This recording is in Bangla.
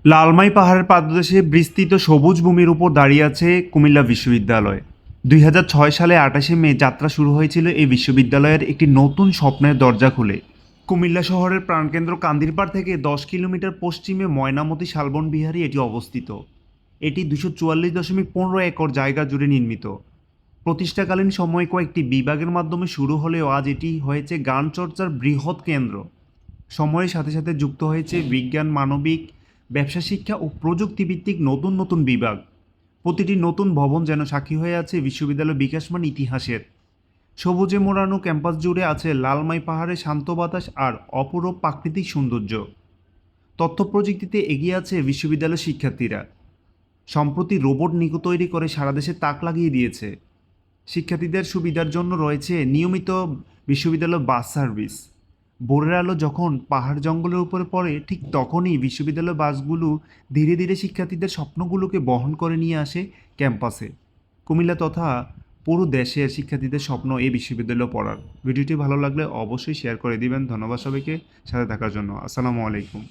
লালমাই পাহাড়ের পাদদেশে বিস্তৃত সবুজ ভূমির উপর দাঁড়িয়ে আছে কুমিল্লা বিশ্ববিদ্যালয়। ২০০৬ সালে ২৮শে মে যাত্রা শুরু হয়েছিল এই বিশ্ববিদ্যালয়ের একটি নতুন স্বপ্নের দরজা খুলে। কুমিল্লা শহরের প্রাণকেন্দ্র কান্দিরপাড় থেকে ১০ কিলোমিটার পশ্চিমে ময়নামতি শালবন বিহারে এটি অবস্থিত। এটি ২৪৪.১৫ একর জায়গা জুড়ে নির্মিত। প্রতিষ্ঠাকালীন সময়ে কয়েকটি বিভাগের মাধ্যমে শুরু হলেও আজ এটি হয়েছে গান চর্চার বৃহৎ কেন্দ্র। সময়ের সাথে সাথে যুক্ত হয়েছে বিজ্ঞান, মানবিক, ব্যবসা শিক্ষা ও প্রযুক্তিভিত্তিক নতুন নতুন বিভাগ। প্রতিটি নতুন ভবন যেন সাক্ষী হয়ে আছে বিশ্ববিদ্যালয় বিকাশমান ইতিহাসের। সবুজে মোড়ানো ক্যাম্পাস জুড়ে আছে লালমাই পাহাড়ের শান্ত বাতাস আর অপরূপ প্রাকৃতিক সৌন্দর্য। তথ্য প্রযুক্তিতে এগিয়ে আছে বিশ্ববিদ্যালয়ের শিক্ষার্থীরা। সম্প্রতি রোবট নিকো তৈরি করে সারা দেশে তাক লাগিয়ে দিয়েছে। শিক্ষার্থীদের সুবিধার জন্য রয়েছে নিয়মিত বিশ্ববিদ্যালয় বাস সার্ভিস। ভোরের আলো যখন পাহাড় জঙ্গলের উপরে পড়ে, ঠিক তখনই বিশ্ববিদ্যালয় বাসগুলো ধীরে ধীরে শিক্ষার্থীদের স্বপ্নগুলোকে বহন করে নিয়ে আসে ক্যাম্পাসে। কুমিল্লা তথা পুরো দেশের শিক্ষার্থীদের স্বপ্ন এই বিশ্ববিদ্যালয়ে পড়ার। ভিডিওটি ভালো লাগলে অবশ্যই শেয়ার করে দিবেন। ধন্যবাদ সবাইকে সাথে থাকার জন্য। আসসালামু আলাইকুম।